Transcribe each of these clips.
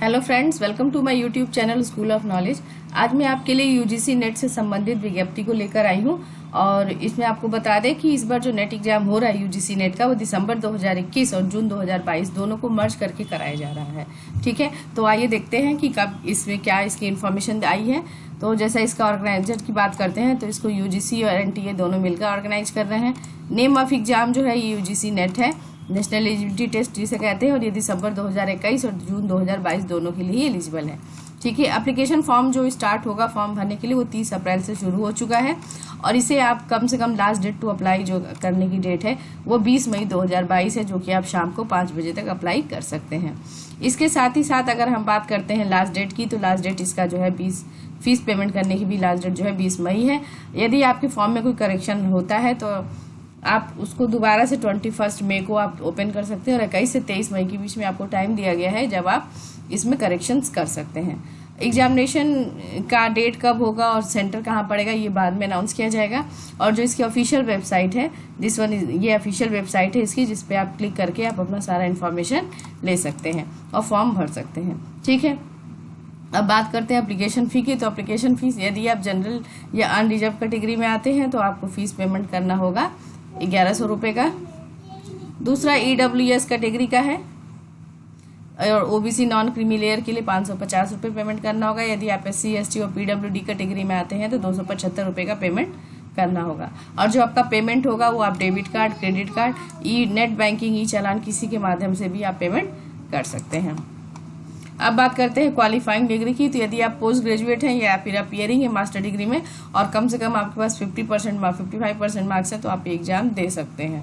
Hello friends, welcome to my YouTube channel school of knowledge. आज मैं आपके लिए यूजीसी नेट से संबंधित विज्ञप्ति को लेकर आई हूं और इसमें आपको बता दें कि इस बार जो नेट एग्जाम हो रहा है यूजीसी नेट का, वो दिसंबर 2021 और जून 2022 दोनों को मर्ज करके कराया जा रहा है। ठीक है, तो आइए देखते हैं कि कब इसमें क्या इसकी इन्फॉर्मेशन आई है। तो जैसा इसका ऑर्गेनाइजर की बात करते हैं तो इसको यूजीसी और एनटीए दोनों मिलकर ऑर्गेनाइज कर रहे हैं। नेम ऑफ एग्जाम जो है ये यूजीसी नेट है, नेशनल एलिजिबिलिटी टेस्ट जिसे कहते हैं, और ये दिसंबर 2021 और जून 2022 दोनों के लिए एलिजिबल है। ठीक है, एप्लीकेशन फॉर्म जो स्टार्ट होगा फॉर्म भरने के लिए वो 30 अप्रैल से शुरू हो चुका है और इसे आप कम से कम लास्ट डेट टू अप्लाई जो करने की डेट है वो 20 मई 2022 है, जो कि आप शाम को 5 बजे तक अप्लाई कर सकते हैं। इसके साथ ही साथ अगर हम बात करते हैं लास्ट डेट की, तो लास्ट डेट इसका जो है 20 फीस पेमेंट करने की भी लास्ट डेट जो है 20 मई है। यदि आपके फॉर्म में कोई करेक्शन होता है तो आप उसको दोबारा से 21 मई को आप ओपन कर सकते हैं और 21 से 23 मई के बीच में आपको टाइम दिया गया है जब आप इसमें करेक्शंस कर सकते हैं। एग्जामिनेशन का डेट कब होगा और सेंटर कहाँ पड़ेगा ये बाद में अनाउंस किया जाएगा। और जो इसकी ऑफिशियल वेबसाइट है, ये ऑफिशियल वेबसाइट है इसकी, जिस पे आप क्लिक करके आप अपना सारा इन्फॉर्मेशन ले सकते हैं और फॉर्म भर सकते हैं। ठीक है, अब बात करते हैं एप्लीकेशन फ़ी की। तो एप्लीकेशन फीस, यदि आप जनरल या अनरिजर्व कैटेगरी में आते हैं तो आपको फीस पेमेंट करना होगा 1100 रुपये का। दूसरा EWS कैटेगरी का है और OBC नॉन क्रीमी लेयर के लिए 550 रुपये पेमेंट करना होगा। यदि आप SC ST और PWD कैटेगरी में आते हैं तो 275 रुपये का पेमेंट करना होगा। और जो आपका पेमेंट होगा वो आप debit card, credit card, net banking, चालान किसी के माध्यम से भी आप पेमेंट कर सकते हैं। अब बात करते हैं क्वालिफाइंग डिग्री की। तो यदि आप पोस्ट ग्रेजुएट हैं या फिर अपीयरिंग है मास्टर डिग्री में और कम से कम आपके पास 55% मार्क्स है तो आप एग्जाम दे सकते हैं।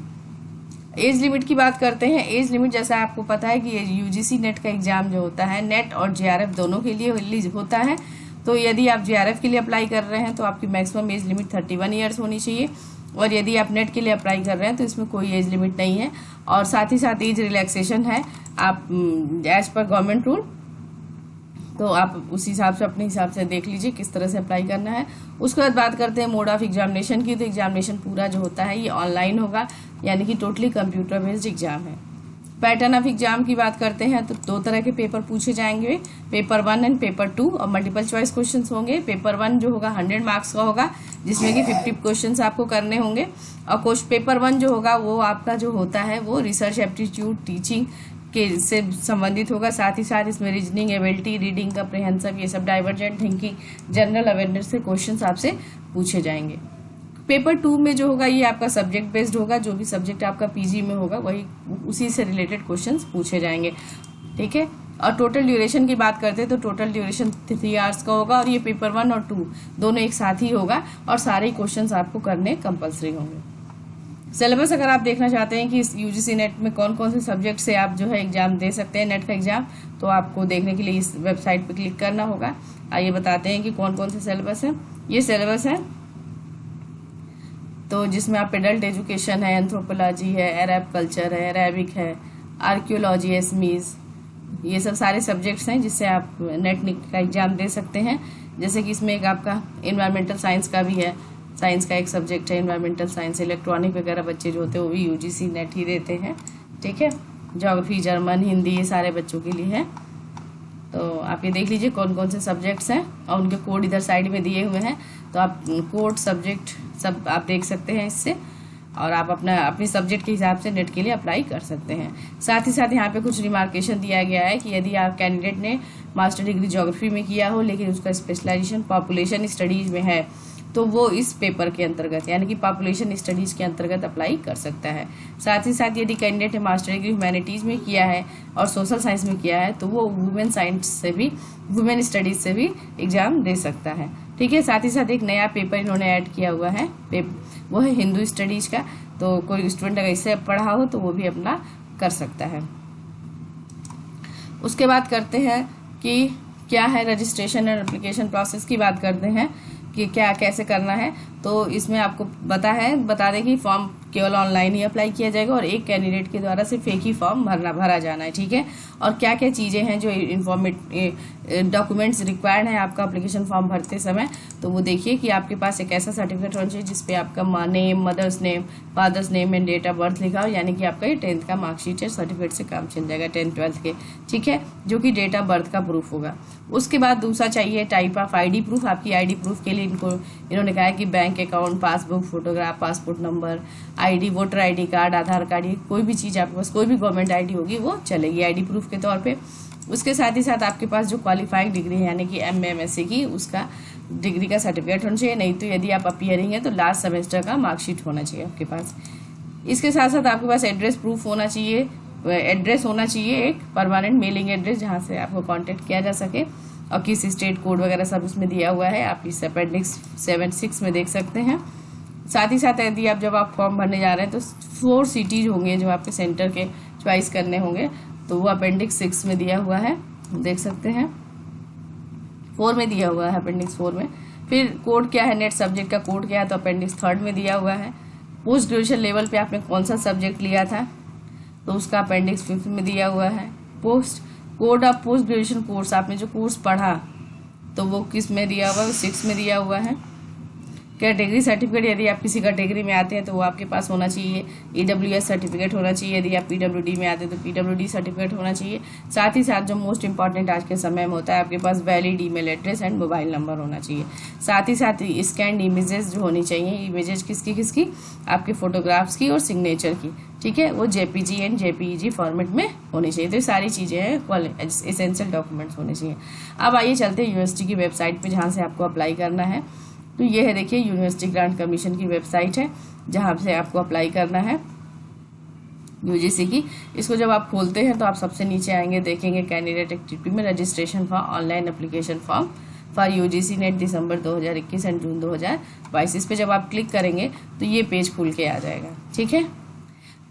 एज लिमिट की बात करते हैं। एज लिमिट जैसा आपको पता है कि यूजीसी नेट का एग्जाम जो होता है नेट और JRF दोनों के लिए होता है। तो यदि आप JRF के लिए अप्लाई कर रहे हैं तो आपकी मैक्सिमम एज लिमिट 31 ईयर्स होनी चाहिए और यदि आप नेट के लिए अप्लाई कर रहे हैं तो इसमें कोई एज लिमिट नहीं है। और साथ ही साथ एज रिलैक्सेशन है, आप एज पर गवर्नमेंट रूल, तो आप उस हिसाब से अपने हिसाब से देख लीजिए किस तरह से अप्लाई करना है। उसके बाद बात करते हैं मोड ऑफ एग्जामिनेशन की। तो एग्जामिनेशन पूरा जो होता है ये ऑनलाइन होगा, यानी कि टोटली कंप्यूटर बेस्ड एग्जाम है। पैटर्न ऑफ एग्जाम की बात करते हैं तो 2 तरह के पेपर पूछे जाएंगे, पेपर 1 एंड पेपर 2, और मल्टीपल चॉइस क्वेश्चन होंगे। पेपर 1 जो होगा 100 मार्क्स का होगा, जिसमें कि 50 क्वेश्चन आपको करने होंगे। और पेपर 1 जो होगा वो आपका जो होता है वो रिसर्च एप्टीट्यूड, टीचिंग के से संबंधित होगा। साथ ही साथ इसमें रीजनिंग एबिलिटी, रीडिंग कम्प्रिहेंसिव, ये सब डाइवर्जेंट थिंकिंग, जनरल अवेयरनेस से क्वेश्चंस आपसे पूछे जाएंगे। पेपर 2 में जो होगा ये आपका सब्जेक्ट बेस्ड होगा, जो भी सब्जेक्ट आपका PG में होगा वही उसी से रिलेटेड क्वेश्चंस पूछे जाएंगे। ठीक है, और टोटल ड्यूरेशन की बात करते हैं तो टोटल ड्यूरेशन 3 आवर्स का होगा और ये पेपर 1 और 2 दोनों एक साथ ही होगा और सारे क्वेश्चंस आपको करने कंपल्सरी होंगे। सिलेबस अगर आप देखना चाहते हैं कि इस यूजीसी नेट में कौन कौन से सब्जेक्ट से आप जो है एग्जाम दे सकते हैं नेट का एग्जाम, तो आपको देखने के लिए इस वेबसाइट पर क्लिक करना होगा। आइए बताते हैं कि कौन कौन से सिलेबस है। ये सिलेबस है तो जिसमें आप एडल्ट एजुकेशन है, एंथ्रोपोलॉजी है, अरब कल्चर है, अरेबिक है, आर्कियोलॉजी, एसमीज, ये सब सारे सब्जेक्ट्स हैं जिससे आप नेट का एग्जाम दे सकते हैं। जैसे कि इसमें एक आपका इन्वायरमेंटल साइंस का भी है, साइंस का एक सब्जेक्ट है इन्वायरमेंटल साइंस। इलेक्ट्रॉनिक वगैरह बच्चे जो होते हैं वो भी यूजीसी नेट ही देते हैं। ठीक है, ज्योग्राफी, जर्मन, हिंदी, ये सारे बच्चों के लिए है। तो आप ये देख लीजिए कौन कौन से सब्जेक्ट्स हैं और उनके कोड इधर साइड में दिए हुए हैं, तो आप कोड, सब्जेक्ट सब आप देख सकते हैं इससे, और आप अपने सब्जेक्ट के हिसाब से नेट के लिए अप्लाई कर सकते हैं। साथ ही साथ यहाँ पे कुछ रिमार्केशन दिया गया है कि यदि आप कैंडिडेट ने मास्टर डिग्री ज्योग्राफी में किया हो लेकिन उसका स्पेशलाइजेशन पॉपुलेशन स्टडीज में है तो वो इस पेपर के अंतर्गत यानी कि पॉपुलेशन स्टडीज के अंतर्गत अप्लाई कर सकता है। साथ ही साथ यदि कैंडिडेट ने मास्टर डिग्री ह्यूमैनिटीज में किया है और सोशल साइंस में किया है तो वो वुमेन स्टडीज से भी एग्जाम दे सकता है। ठीक है, साथ ही साथ एक नया पेपर इन्होंने ऐड किया हुआ है, वो है हिंदू स्टडीज का। तो कोई स्टूडेंट अगर इससे पढ़ा हो तो वो भी अपना कर सकता है। उसके बाद करते हैं कि क्या है रजिस्ट्रेशन और एप्लीकेशन प्रोसेस की बात करते हैं कि क्या कैसे करना है। तो इसमें आपको बता दें कि फॉर्म केवल ऑनलाइन ही अप्लाई किया जाएगा और एक कैंडिडेट के द्वारा सिर्फ एक ही फॉर्म भरा जाना है, ठीक है। और क्या क्या चीज़ें हैं जो डॉक्यूमेंट्स रिक्वायर्ड हैं आपका एप्लीकेशन फॉर्म भरते समय, तो वो देखिए कि आपके पास एक ऐसा सर्टिफिकेट होना चाहिए जिसपे आपका name, mother's name, father's name and date of birth लिखा हो, यानी कि आपका ये 10th का मार्कशीट या सर्टिफिकेट से काम चल जाएगा, 10th 12th के, ठीक है, जो कि डेट ऑफ बर्थ का प्रूफ होगा। उसके बाद दूसरा चाहिए टाइप ऑफ आईडी प्रूफ। आपकी आईडी प्रूफ के लिए इन्होंने कहा है कि bank account, passbook, photograph, passport number, ID, voter ID card, Aadhaar card, ये कोई भी चीज़ आपके पास, कोई भी गवर्नमेंट आईडी होगी वो चलेगी आईडी प्रूफ के तौर पे। उसके साथ ही साथ आपके पास जो क्वालिफाइंग डिग्री है यानी कि MA MSc की, उसका डिग्री का सर्टिफिकेट होना चाहिए, नहीं तो यदि आप अपीयरिंग है तो लास्ट सेमेस्टर का मार्कशीट होना चाहिए आपके पास। इसके साथ साथ आपके पास एड्रेस प्रूफ होना चाहिए, एड्रेस होना चाहिए एक परमानेंट मेलिंग एड्रेस जहाँ से आपको कांटेक्ट किया जा सके, और किस स्टेट कोड वगैरह सब उसमें दिया हुआ है, आप इस अपेंडिक्स 7-6 में देख सकते हैं। साथ ही साथ यदि जब आप फॉर्म भरने जा रहे हैं तो 4 सिटीज होंगे जो आपके सेंटर के चॉइस करने होंगे, तो वो अपेंडिक्स 6 में दिया हुआ है, देख सकते हैं, 4 में दिया हुआ है अपेंडिक्स 4 में। फिर कोड क्या है, नेट सब्जेक्ट का कोड क्या है, तो अपेंडिक्स 3 में दिया हुआ है। पोस्ट ग्रेजुएशन लेवल पे आपने कौन सा सब्जेक्ट लिया था, तो उसका अपेंडिक्स 5 में दिया हुआ है। Code of post graduation course, आपने जो कोर्स पढ़ा तो वो किस में दिया हुआ है, 6 में दिया हुआ है। कैटेगरी सर्टिफिकेट, यदि आप किसी कैटेगरी में आते हैं तो वो आपके पास होना चाहिए। EWS सर्टिफिकेट होना चाहिए, यदि आप PWD में आते हैं तो PWD सर्टिफिकेट होना चाहिए। साथ ही साथ जो मोस्ट इंपॉर्टेंट आज के समय में होता है, आपके पास valid email address and mobile number होना चाहिए। साथ ही साथ स्कैन इमेजेस जो होनी चाहिए, इमेजेस किसकी आपके फोटोग्राफ्स की और सिग्नेचर की, ठीक है, वो JPG एंड JPEG फॉर्मेट में होनी चाहिए। तो ये सारी चीज़ें हैं, एसेंशियल डॉक्यूमेंट्स होने चाहिए। अब आइए चलते हैं यूनिवर्सिटी की वेबसाइट पे जहाँ से आपको अप्लाई करना है। तो ये है, देखिए, यूनिवर्सिटी ग्रांट कमीशन की वेबसाइट है जहाँ से आपको अप्लाई करना है UGC की। इसको जब आप खोलते हैं तो आप सबसे नीचे आएंगे, देखेंगे कैंडिडेट एक्टिविटी में registration for online application form for UGC net December 2021 and June 2022। इस पे जब आप क्लिक करेंगे तो ये पेज खुल के आ जाएगा, ठीक है।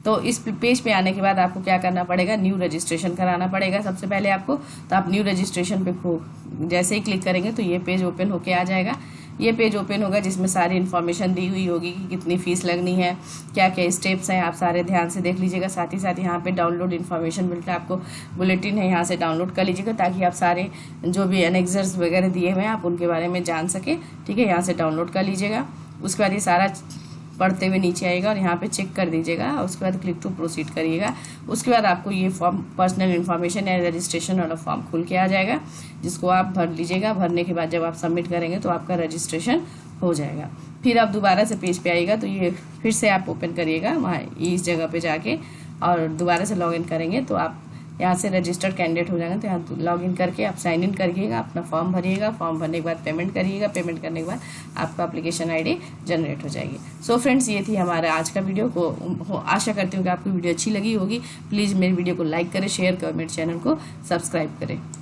तो इस पेज पे आने के बाद आपको क्या करना पड़ेगा, न्यू रजिस्ट्रेशन कराना पड़ेगा सबसे पहले आपको। तो आप न्यू रजिस्ट्रेशन पे जैसे ही क्लिक करेंगे तो ये पेज ओपन होके आ जाएगा। ये पेज ओपन होगा जिसमें सारी इन्फॉर्मेशन दी हुई होगी कि कितनी फीस लगनी है, क्या क्या स्टेप्स हैं, आप सारे ध्यान से देख लीजिएगा। साथ ही साथ यहाँ पे डाउनलोड इन्फॉर्मेशन मिलता है आपको, बुलेटिन है, यहाँ से डाउनलोड कर लीजिएगा ताकि आप सारे जो भी एनेक्सर्स वगैरह दिए हुए हैं आप उनके बारे में जान सके, ठीक है। यहाँ से डाउनलोड कर लीजिएगा। उसके बाद ये सारा पढ़ते हुए नीचे आएगा और यहाँ पे चेक कर दीजिएगा। उसके बाद क्लिक टू प्रोसीड करिएगा। उसके बाद आपको ये फॉर्म पर्सनल इन्फॉर्मेशन या रजिस्ट्रेशन वाला फॉर्म खुल के आ जाएगा, जिसको आप भर लीजिएगा। भरने के बाद जब आप सबमिट करेंगे तो आपका रजिस्ट्रेशन हो जाएगा। फिर आप दोबारा से पेज पे आइएगा तो ये फिर से आप ओपन करिएगा वहाँ इस जगह पे जाके, और दोबारा से लॉगिन करेंगे तो आप यहाँ से रजिस्टर्ड कैंडिडेट हो जाएगा। तो यहाँ लॉगिन करके आप साइन इन करिएगा, अपना फॉर्म भरिएगा। फॉर्म भरने के बाद पेमेंट करिएगा। पेमेंट करने के बाद आपका एप्लीकेशन ID जनरेट हो जाएगी। सो फ्रेंड्स, ये थी हमारा आज का वीडियो को। आशा करती हूँ कि आपको वीडियो अच्छी लगी होगी। प्लीज़ मेरी वीडियो को लाइक करें, शेयर करें, मेरे चैनल को सब्सक्राइब करें।